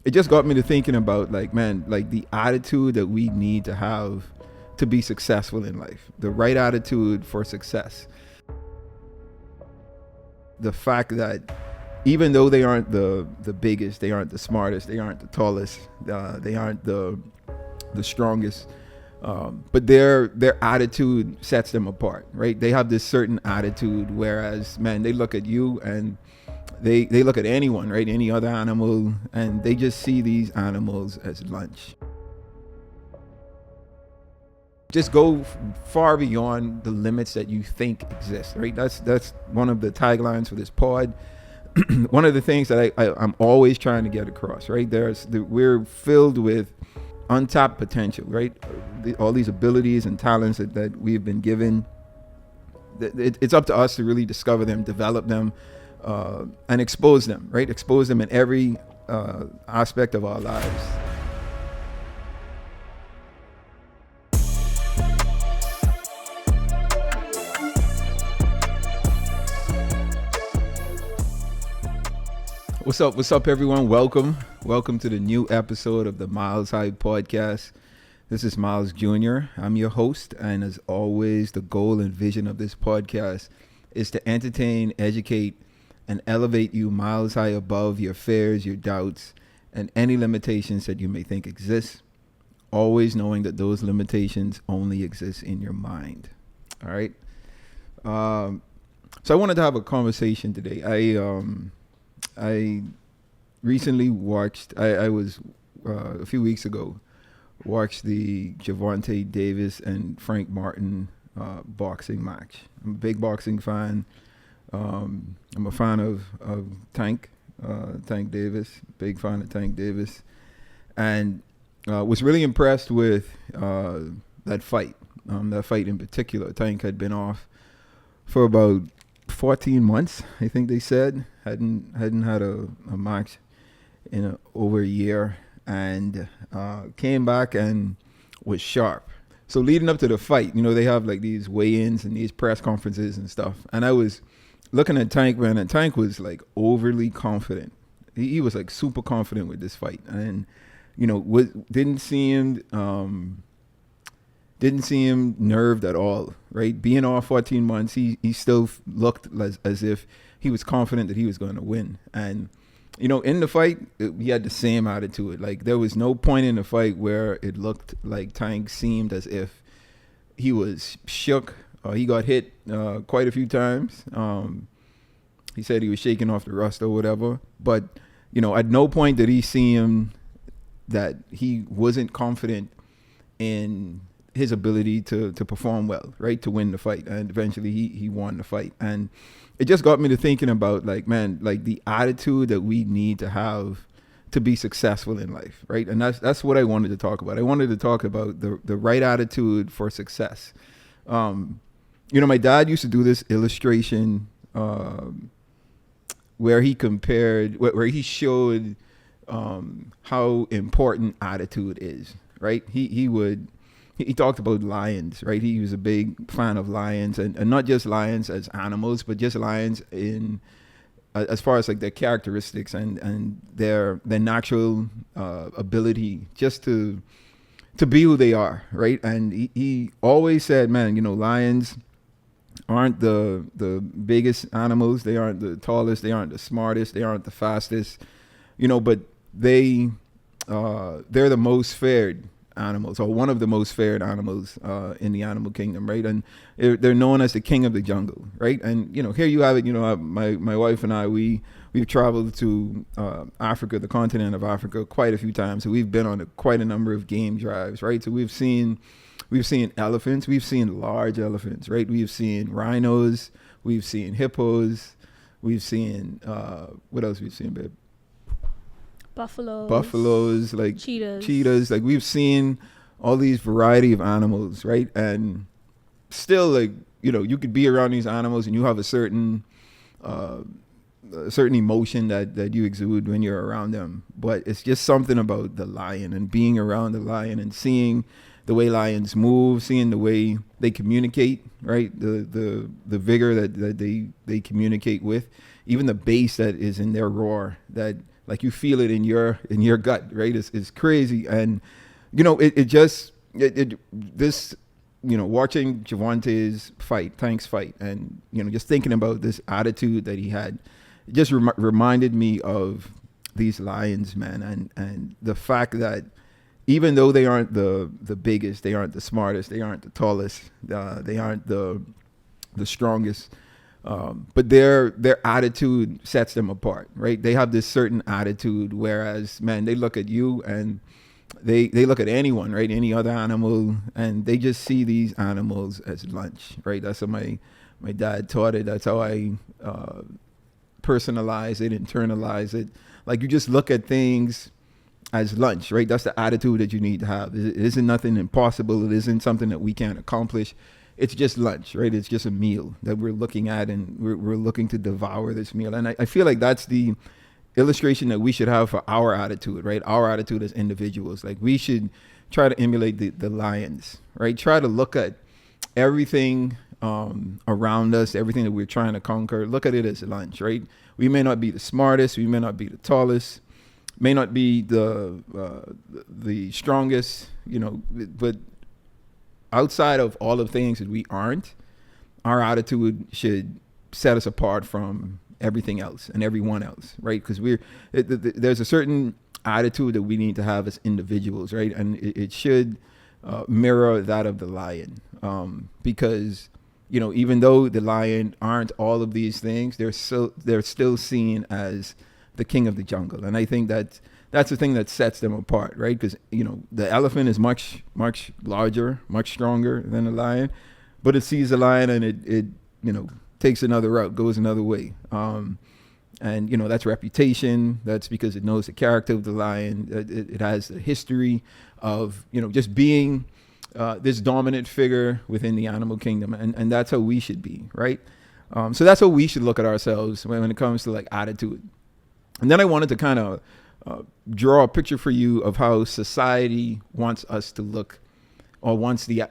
it just got me to thinking about, like, man, like the attitude that we need to have to be successful in life, the right attitude for success. The fact that even though they aren't the biggest, they aren't the smartest, they aren't the tallest, they aren't the strongest, but their attitude sets them apart, right? They have this certain attitude, whereas, man, they look at you and they look at anyone, right? Any other animal, and they just see these animals as lunch. Just go far beyond the limits that you think exist, right? That's one of the taglines for this pod. One of the things that I'm always trying to get across, right? We're filled with untapped potential, right? All these abilities and talents that we've been given. It's up to us to really discover them, develop them, and expose them, right? Expose them in every aspect of our lives. What's up, everyone? Welcome to the new episode of the Myles High podcast. This is Myles Jr. I'm your host, and as always, the goal and vision of this podcast is to entertain, educate, and elevate you miles high above your fears, your doubts, and any limitations that you may think exist, always knowing that those limitations only exist in your mind. All right? So I wanted to have a conversation today. I recently watched, I was, a few weeks ago, watched the Gervonta Davis and Frank Martin boxing match. I'm a big boxing fan. I'm a fan of Tank Davis, big fan of Tank Davis, and was really impressed with that fight in particular. Tank had been off for about 14 months, I think they said. Hadn't had a match in over a year, and came back and was sharp. So leading up to the fight, they have like these weigh-ins and these press conferences and stuff. And I was looking at Tank, man, and Tank was like overly confident. He was like super confident with this fight, and didn't see him nerved at all, right? Being off 14 months, he still looked as if he was confident that he was going to win. And, in the fight, he had the same attitude. Like, there was no point in the fight where it looked like Tank seemed as if he was shook. He got hit quite a few times. He said he was shaking off the rust or whatever. But, at no point did he see him that he wasn't confident in his ability to perform well, right, to win the fight. And eventually he won the fight. And it just got me to thinking about, like, man, like the attitude that we need to have to be successful in life, right? And that's what I wanted to talk about. I wanted to talk about the right attitude for success. My dad used to do this illustration where he showed how important attitude is, right? He talked about lions, right? He was a big fan of lions, and not just lions as animals, but just lions in as far as like their characteristics and their natural ability just to be who they are, right? And he always said, man, lions aren't the biggest animals, they aren't the tallest, they aren't the smartest, they aren't the fastest, but they're the most feared animals, or one of the most feared animals in the animal kingdom, right? And they're known as the king of the jungle, right? And here you have it. My wife and I, we've traveled to Africa, the continent of Africa, quite a few times. So we've been on quite a number of game drives, right? So we've seen elephants, we've seen large elephants, right? We've seen rhinos, we've seen hippos, we've seen what else we've seen, babe? Buffaloes, like cheetahs. Like, we've seen all these variety of animals, right? And still, like, you could be around these animals and you have a certain emotion that you exude when you're around them. But it's just something about the lion and being around the lion and seeing the way lions move, seeing the way they communicate, right? The vigor that they communicate with, even the bass that is in their roar that, like you feel it in your gut, right? It's crazy. And you know, this, you know, watching Javante's Tank's fight, and you know, just thinking about this attitude that he had, it just reminded me of these lions, man, and the fact that even though they aren't the biggest, they aren't the smartest, they aren't the tallest, they aren't the strongest, but their attitude sets them apart, right? They have this certain attitude, whereas, man, they look at you and they look at anyone, right? Any other animal, and they just see these animals as lunch, right? That's how my dad taught it. That's how I personalize it, internalize it. Like, you just look at things as lunch, right? That's the attitude that you need to have. It isn't nothing impossible. It isn't something that we can't accomplish. It's just lunch, right? It's just a meal that we're looking at, and we're looking to devour this meal. And I feel like that's the illustration that we should have for our attitude, right? Our attitude as individuals. Like, we should try to emulate the lions, right? Try to look at everything around us, everything that we're trying to conquer. Look at it as lunch, right? We may not be the smartest, we may not be the tallest, may not be the strongest, you know, but outside of all of the things that we aren't, our attitude should set us apart from everything else and everyone else, right? Because there's a certain attitude that we need to have as individuals, right? And it should mirror that of the lion, because, you know, even though the lion aren't all of these things, they're still seen as the king of the jungle. And I think that's the thing that sets them apart, right? Because, you know, the elephant is much larger, much stronger than the lion, but it sees the lion and it you know, takes another route, goes another way. And, you know, that's reputation. That's because it knows the character of the lion. It has a history of, you know, just being this dominant figure within the animal kingdom. And that's how we should be, right? So that's how we should look at ourselves when it comes to, like, attitude. And then I wanted to kind of draw a picture for you of how society wants us to look, or the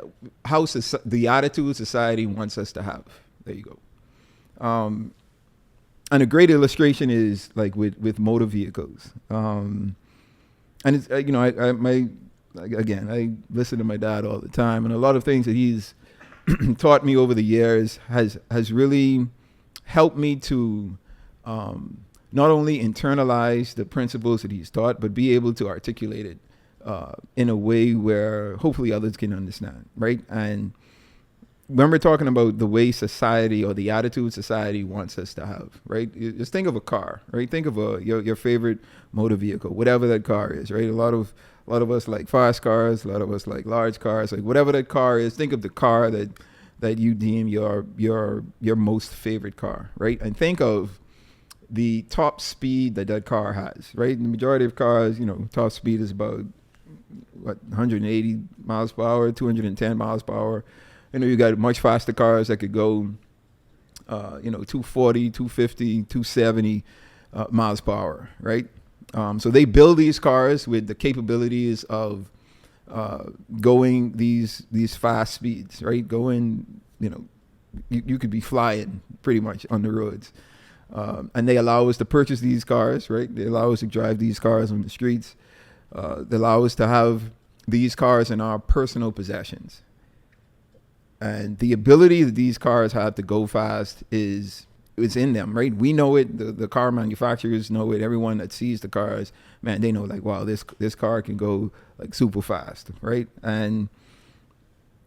attitude society wants us to have. There you go. And a great illustration is like with motor vehicles. And it's, you know, I listen to my dad all the time, and a lot of things that he's taught me over the years has really helped me to not only internalize the principles that he's taught, but be able to articulate it in a way where hopefully others can understand, right? And when we're talking about the way society, or the attitude society wants us to have, right? Just think of a car, right? Think of your favorite motor vehicle, whatever that car is, right? A lot of us like fast cars, a lot of us like large cars, like whatever that car is. Think of the car that you deem your most favorite car, right? And think of the top speed that car has, right? The majority of cars, you know, top speed is about 180 miles per hour, 210 miles per hour. You know, you got much faster cars that could go, 240, 250, 270 miles per hour, right? So they build these cars with the capabilities of going these fast speeds, right? Going, you know, you could be flying pretty much on the roads. And they allow us to purchase these cars, right? They allow us to drive these cars on the streets. They allow us to have these cars in our personal possessions. And the ability that these cars have to go fast is in them, right? We know it. The car manufacturers know it. Everyone that sees the cars, man, they know, like, wow, this car can go like super fast, right? And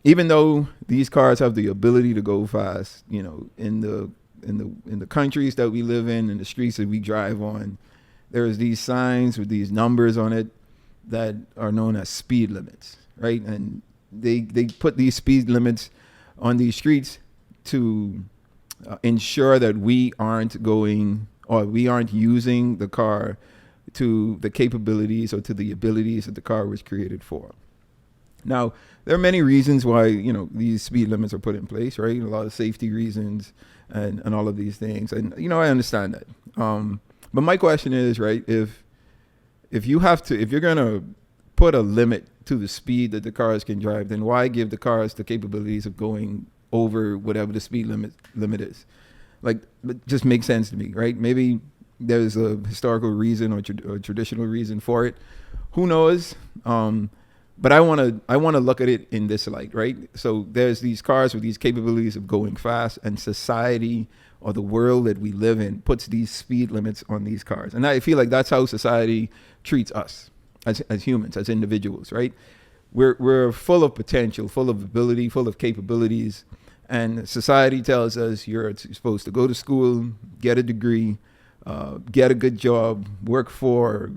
even though these cars have the ability to go fast, you know, in the countries that we live in the streets that we drive on, there's these signs with these numbers on it that are known as speed limits, right? And they put these speed limits on these streets to ensure that we aren't going, or we aren't using the car to the capabilities or to the abilities that the car was created for. Now, there are many reasons why, you know, these speed limits are put in place, right? A lot of safety reasons and all of these things. And, you know, I understand that. But my question is, right, if you're going to put a limit to the speed that the cars can drive, then why give the cars the capabilities of going over whatever the speed limit is? Like, it just makes sense to me, right? Maybe there's a historical reason or traditional reason for it. Who knows? But I want to look at it in this light, right? So there's these cars with these capabilities of going fast, and society or the world that we live in puts these speed limits on these cars. And I feel like that's how society treats us as humans, as individuals, right? We're full of potential, full of ability, full of capabilities. And society tells us you're supposed to go to school, get a degree, get a good job, work for,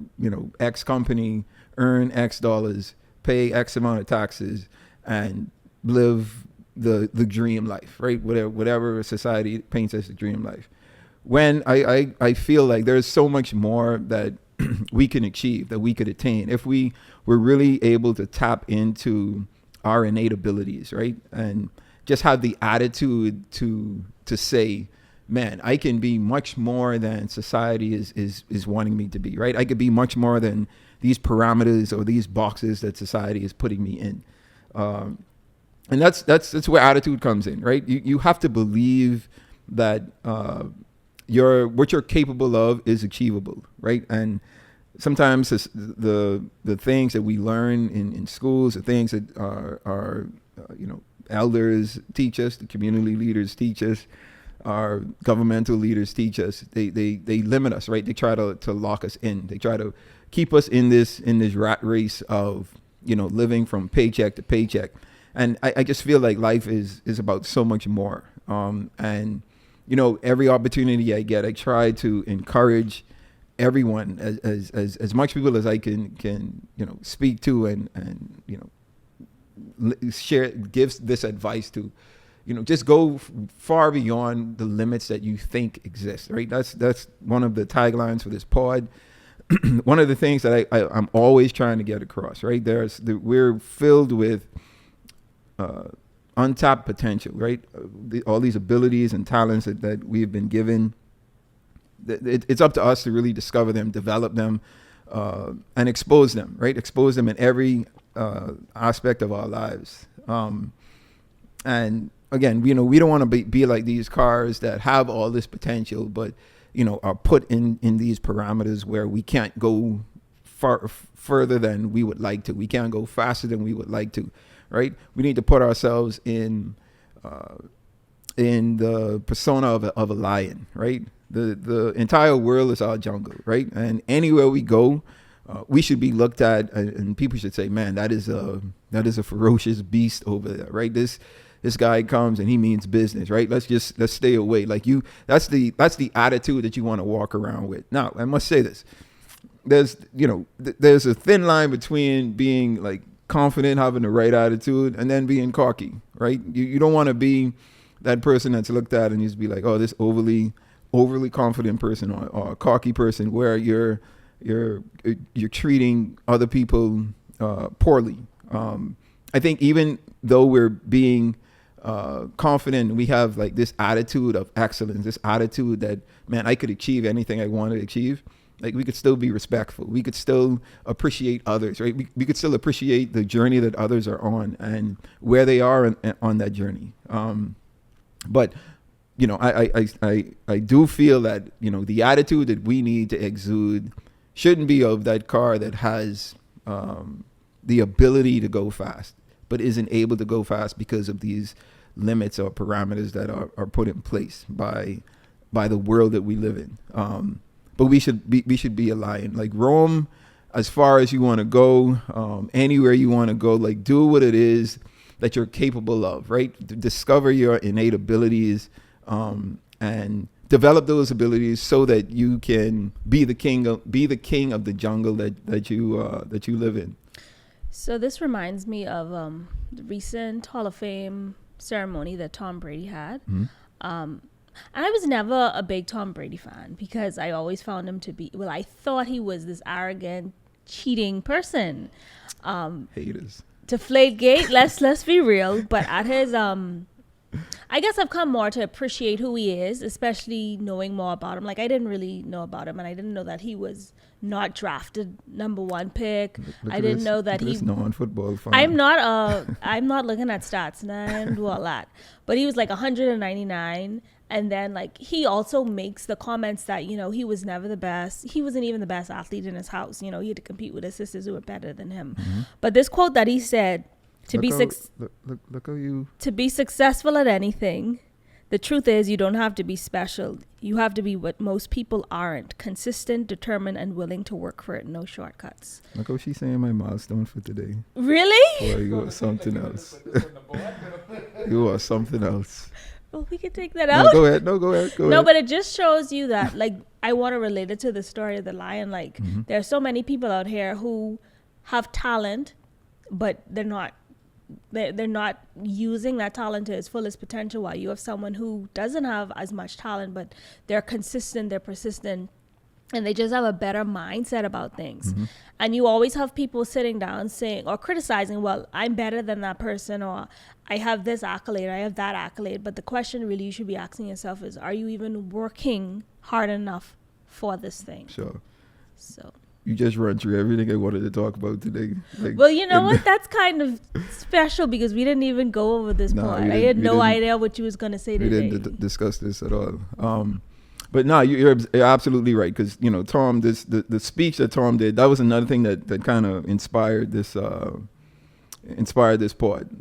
X company, earn X dollars, pay X amount of taxes, and live the dream life, right? Whatever society paints as the dream life. When I feel like there's so much more that we can achieve, that we could attain, if we were really able to tap into our innate abilities, right? And just have the attitude to say, man, I can be much more than society is wanting me to be, right? I could be much more than these parameters or these boxes that society is putting me in. And that's where attitude comes in, right? You have to believe that what you're capable of is achievable, right? And sometimes the things that we learn in schools, the things that our elders teach us, the community leaders teach us, our governmental leaders teach us, they limit us, right? They try to lock us in. They try to keep us in this rat race of living from paycheck to paycheck. And I just feel like life is about so much more. And every opportunity I get, I try to encourage everyone, as much people as I can speak to and share, gives this advice to, just go far beyond the limits that you think exist, right? That's one of the taglines for this pod. One of the things that I'm always trying to get across, right? We're filled with untapped potential, right? All these abilities and talents that we've been given. It's up to us to really discover them, develop them, and expose them, right? Expose them in every aspect of our lives. And again, we don't want to be like these cars that have all this potential, but are put in these parameters where we can't go further than we would like to. We can't go faster than we would like to, right? We need to put ourselves in the persona of a lion, right? The entire world is our jungle, right? And anywhere we go, we should be looked at, and people should say, "Man, that is a ferocious beast over there," right? This guy comes and he means business, right? Let's stay away. Like that's the attitude that you want to walk around with. Now, I must say this: there's a thin line between being like confident, having the right attitude, and then being cocky, right? You don't want to be that person that's looked at and you just be like, "Oh, this overly confident person or a cocky person," where you're treating other people poorly. I think even though we're being confident, we have like this attitude of excellence, this attitude that, man, I could achieve anything I want to achieve. Like, we could still be respectful. We could still appreciate others, right? We could still appreciate the journey that others are on and where they are on that journey. But I do feel that, the attitude that we need to exude shouldn't be of that car that has the ability to go fast, but isn't able to go fast because of these limits or parameters that are put in place by the world that we live in. But we should be a lion. Like, roam as far as you want to go, anywhere you want to go. Like, do what it is that you're capable of, right? Discover your innate abilities, and develop those abilities so that you can be the king of the jungle that you live in. So this reminds me of the recent Hall of Fame ceremony that Tom Brady had. Mm-hmm. And I was never a big Tom Brady fan because I always found him to be, I thought he was this arrogant, cheating person. Haters. Deflategate, let's be real. But at his, I guess I've come more to appreciate who he is, especially knowing more about him. Like, I didn't really know about him, and I didn't know that he was not drafted #1 pick. I didn't know that he. Non-football fan. I'm not looking at stats and all that, but he was like 199, And then like he also makes the comments that, you know, he was never the best. He wasn't even the best athlete in his house. You know, he had to compete with his sisters who were better than him. But this quote that he said, look how you to be successful at anything, the truth is you don't have to be special. You have to be what most people aren't: consistent, determined, and willing to work for it. No shortcuts. Look how she's saying my milestone for today. Really? Boy, you are something else. You are something else. Well, we can take that out. No, go ahead. Go ahead. But it just shows you that, like, I want to relate it to the story of the lion. Like, there are so many people out here who have talent, but they're not using that talent to its fullest potential, while you have someone who doesn't have as much talent, but they're consistent, they're persistent, and they just have a better mindset about things. And you always have people sitting down saying or criticizing, well, I'm better than that person, or I have this accolade, I have that accolade. But the question really you should be asking yourself is, are you even working hard enough for this thing? Sure. So you just run through everything I wanted to talk about today. Like, well, you know what? That's kind of special because we didn't even go over this part. I had no idea what you was going to say today. We didn't discuss this at all. But no, you're absolutely right, because, you know, Tom, the speech that Tom did, that was another thing that kind of inspired this part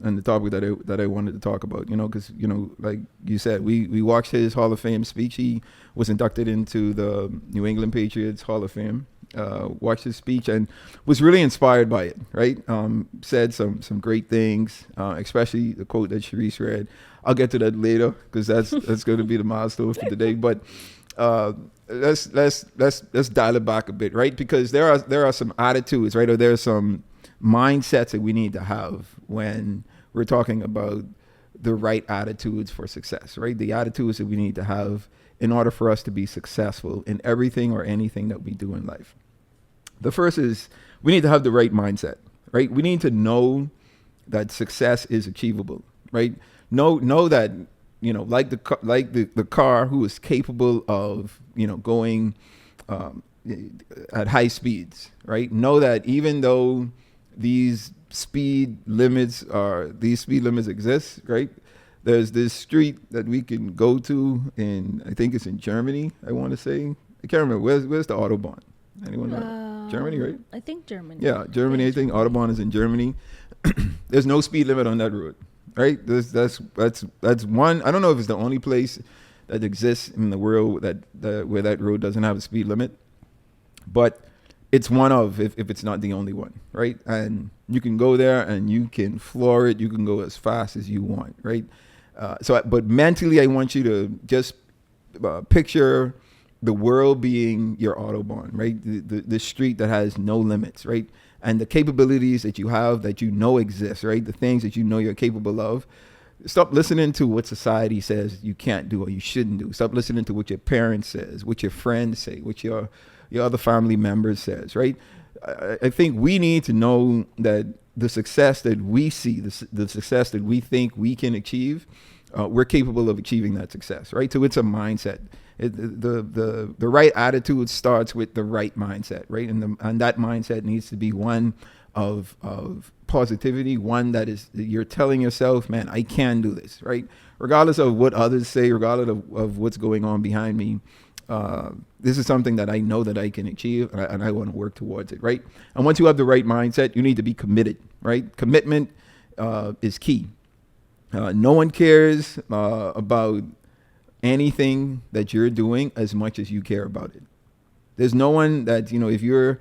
and the topic that I wanted to talk about. You know, because, you know, like you said, we watched his Hall of Fame speech. He was inducted into the New England Patriots Hall of Fame. Watched his speech and was really inspired by it, right? Said some great things, especially the quote that Sharice read. I'll get to that later because that's going to be the milestone for today. But let's dial it back a bit, right? Because there are some attitudes, right? Or there are some mindsets that we need to have when we're talking about the right attitudes for success, right? The attitudes that we need to have in order for us to be successful in everything or anything that we do in life. The first is we need to have the right mindset, right? We need to know that success is achievable, right? Know that, you know, like the car who is capable of, you know, going at high speeds, right? Know that even though these speed limits exist, right? There's this street that we can go to I think it's in Germany, I want to say. I can't remember. Where's the Autobahn? Anyone know? Germany, right? I think Germany. Yeah, Germany. I think Autobahn is in Germany. There's no speed limit on that road, right? That's one. I don't know if it's the only place that exists in the world where that road doesn't have a speed limit, but it's one of, if it's not the only one, right? And you can go there and you can floor it. You can go as fast as you want, right? But mentally, I want you to just picture the world being your Autobahn, right? The street that has no limits, right? And the capabilities that you have that you know exist, right? The things that you know you're capable of. Stop listening to what society says you can't do or you shouldn't do. Stop listening to what your parents says, what your friends say, what your other family members says, right? I think we need to know that the success that we see, the success that we think we can achieve, we're capable of achieving that success, right? So it's a mindset. The right attitude starts with the right mindset, right? And that mindset needs to be one of positivity, one that is you're telling yourself, man, I can do this, right? Regardless of what others say, regardless of what's going on behind me, this is something that I know that I can achieve, and I want to work towards it, right? And once you have the right mindset, you need to be committed, right? Commitment is key. No one cares about anything that you're doing as much as you care about it. There's no one that, you know, if you're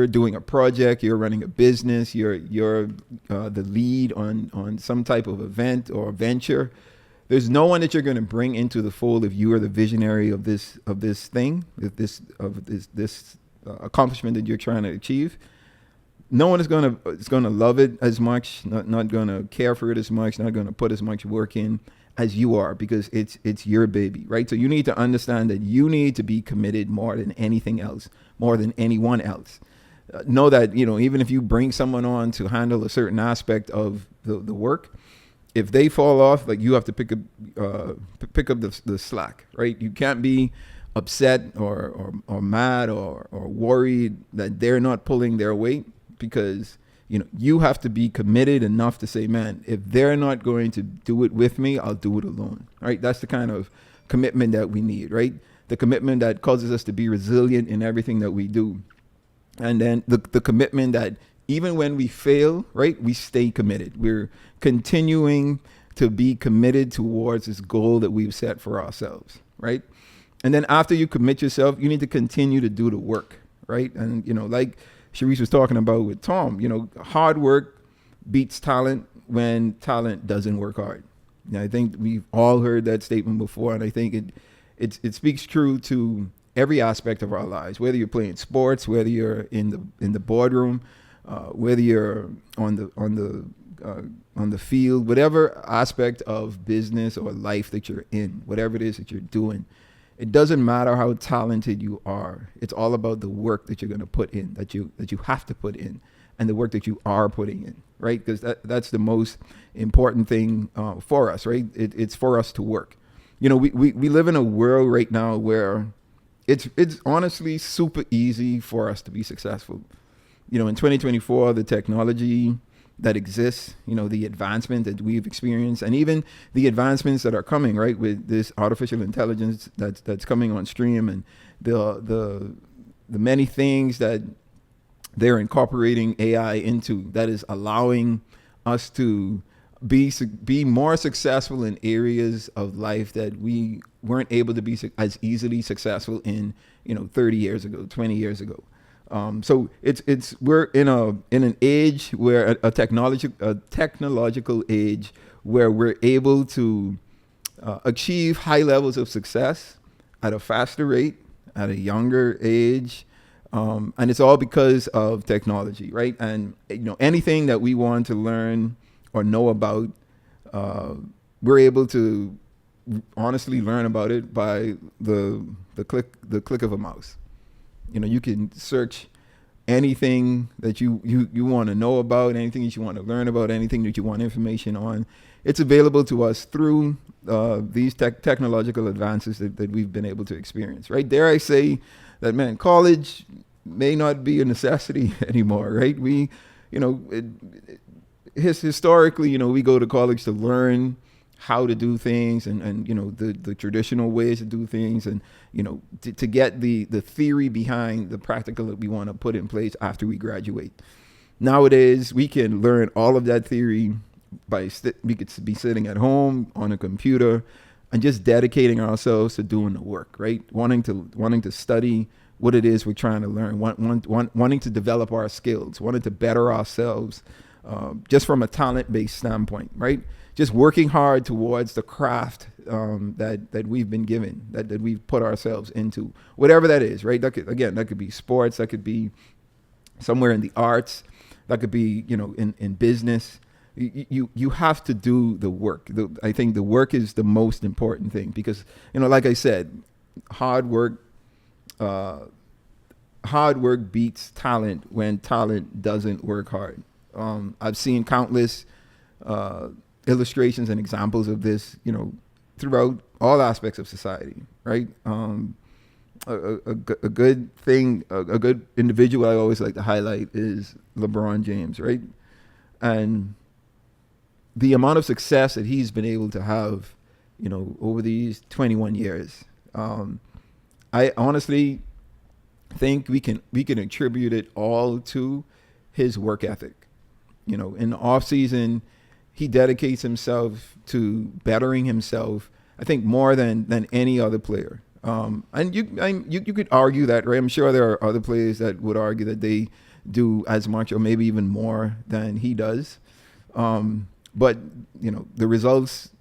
doing a project, you're running a business, you're the lead on some type of event or venture, there's no one that you're going to bring into the fold if you are the visionary of this thing, this accomplishment that you're trying to achieve. No one is going to love it as much, not going to care for it as much, not going to put as much work in as you are, because it's your baby, right? So you need to understand that you need to be committed more than anything else, more than anyone else. Know that, you know, even if you bring someone on to handle a certain aspect of the work, if they fall off, like, you have to pick up the slack, right? You can't be upset or mad or worried that they're not pulling their weight, because, you know, you have to be committed enough to say, man, if they're not going to do it with me, I'll do it alone, right? That's the kind of commitment that we need, right? The commitment that causes us to be resilient in everything that we do. And then the commitment that even when we fail, right, we stay committed. We're continuing to be committed towards this goal that we've set for ourselves, right? And then after you commit yourself, you need to continue to do the work, right? And, like Sharice was talking about with Tom, hard work beats talent when talent doesn't work hard. I think we've all heard that statement before, and I think it speaks true to every aspect of our lives, whether you're playing sports, whether you're in the boardroom, whether you're on the field, whatever aspect of business or life that you're in, whatever it is that you're doing. It doesn't matter how talented you are. It's all about the work that you're going to put in, that you have to put in, and the work that you are putting in, right? Because that's the most important thing for us, right? It's for us to work. We live in a world right now where it's honestly super easy for us to be successful. In 2024, the technology that exists, the advancement that we've experienced, and even the advancements that are coming, right, with this artificial intelligence that's coming on stream, and the many things that they're incorporating AI into, that is allowing us to be more successful in areas of life that we weren't able to be as easily successful in 30 years ago, 20 years ago. So we're in an age where a technological age where we're able to achieve high levels of success at a faster rate, at a younger age. And it's all because of technology, right? And anything that we want to learn or know about, we're able to honestly learn about it by the click of a mouse. You can search anything that you want to know about, anything that you want to learn about, anything that you want information on. It's available to us through these technological advances that we've been able to experience, right? Dare I say that, man, college may not be a necessity anymore, right? Historically, we go to college to learn how to do things and the traditional ways to do things, and to get the theory behind the practical that we want to put in place after we graduate. Nowadays, we can learn all of that theory we could be sitting at home on a computer and just dedicating ourselves to doing the work, right? Wanting to study what it is we're trying to learn, wanting to develop our skills, wanting to better ourselves, just from a talent-based standpoint, right? Just working hard towards the craft that we've been given, that we've put ourselves into, whatever that is, right? That could be sports, that could be somewhere in the arts, that could be in business. You have to do the work. I think the work is the most important thing, because like I said, hard work beats talent when talent doesn't work hard. I've seen countless illustrations and examples of this, throughout all aspects of society, right? A good individual I always like to highlight is LeBron James, right? And the amount of success that he's been able to have, over these 21 years, I honestly think we can attribute it all to his work ethic. In the off season, he dedicates himself to bettering himself, I think, more than any other player. And you could argue that, right? I'm sure there are other players that would argue that they do as much or maybe even more than he does. But the results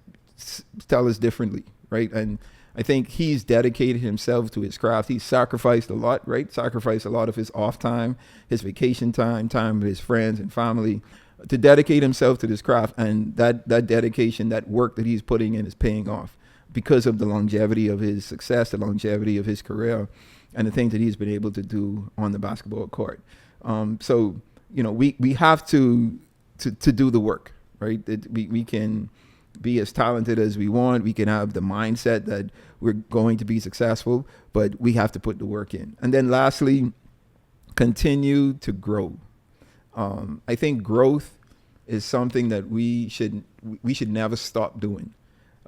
tell us differently, right? And I think he's dedicated himself to his craft. He's sacrificed a lot, right? Sacrificed a lot of his off time, his vacation time with his friends and family, to dedicate himself to this craft. And that dedication, that work that he's putting in, is paying off because of the longevity of his success, the longevity of his career, and the things that he's been able to do on the basketball court. So we have to do the work, right? We can be as talented as we want. We can have the mindset that we're going to be successful, but we have to put the work in. And then lastly, continue to grow. I think growth is something that we should never stop doing.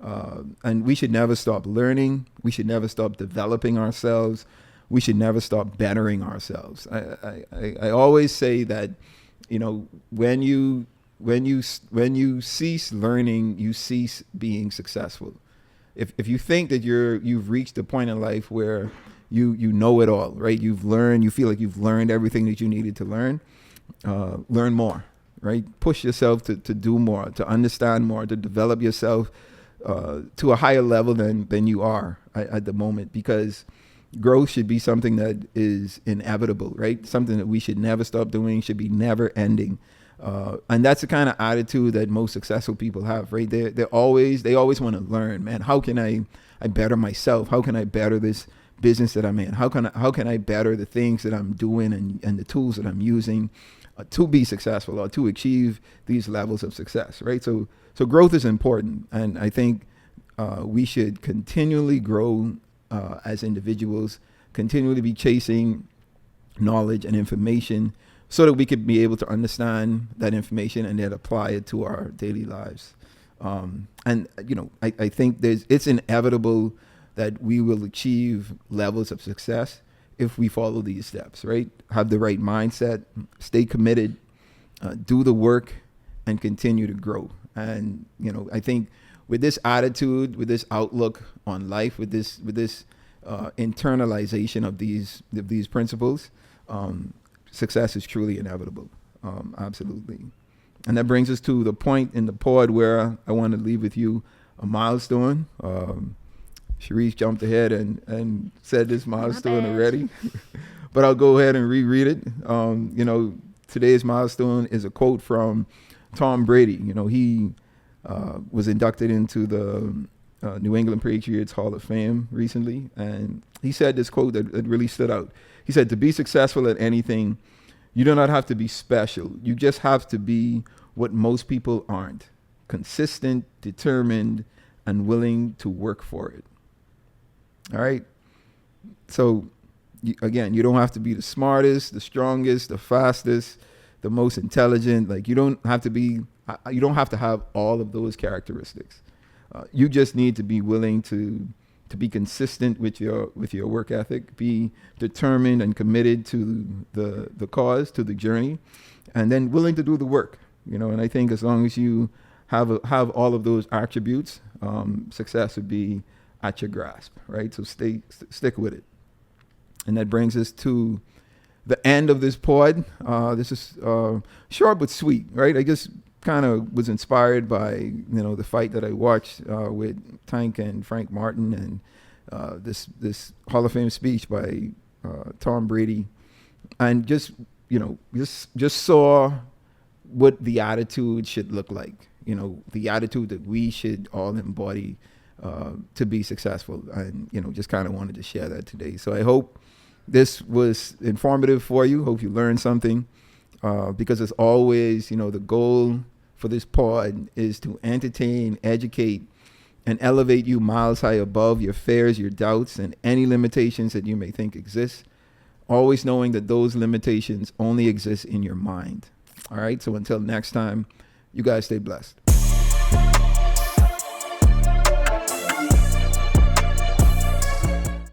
And we should never stop learning. We should never stop developing ourselves. We should never stop bettering ourselves. I always say that, when you cease learning, you cease being successful. If you think that you've reached a point in life where you know it all, right? You feel like you've learned everything that you needed to learn. Learn more, right? Push yourself to do more, to understand more, to develop yourself to a higher level than you are at the moment, because growth should be something that is inevitable, right? Something that we should never stop doing, should be never ending. And that's the kind of attitude that most successful people have, right? They always want to learn, man. How can I better myself? How can I better this business that I'm in? How can I better the things that I'm doing and the tools that I'm using to be successful or to achieve these levels of success, right? So growth is important, and I think we should continually grow as individuals, continually be chasing knowledge and information so that we could be able to understand that information and then apply it to our daily lives. I think it's inevitable that we will achieve levels of success if we follow these steps, right? Have the right mindset, stay committed, do the work, and continue to grow. And, I think with this attitude, with this outlook on life, with this internalization of these principles, success is truly inevitable. Absolutely. And that brings us to the point in the pod where I want to leave with you a milestone. Sharice jumped ahead and said this milestone already, but I'll go ahead and reread it. Today's milestone is a quote from Tom Brady. He was inducted into the New England Patriots Hall of Fame recently, and he said this quote that really stood out. He said, "To be successful at anything, you do not have to be special. You just have to be what most people aren't: consistent, determined, and willing to work for it." All right. So again, you don't have to be the smartest, the strongest, the fastest, the most intelligent. Like you don't have to have all of those characteristics. You just need to be willing to be consistent with your work ethic, be determined and committed to the cause, to the journey, and then willing to do the work. And I think as long as you have all of those attributes, success would be at your grasp, right? So stick with it. And that brings us to the end of this pod. This is short but sweet, right? I just kind of was inspired by the fight that I watched with Tank and Frank Martin, and this Hall of Fame speech by Tom Brady, and just saw what the attitude should look like. The attitude that we should all embody to be successful, and just kind of wanted to share that today. So I hope this was informative for you. Hope you learned something, because as always, the goal for this pod is to entertain, educate, and elevate you miles high above your fears, your doubts, and any limitations that you may think exist, always knowing that those limitations only exist in your mind. All right, so until next time, you guys stay blessed.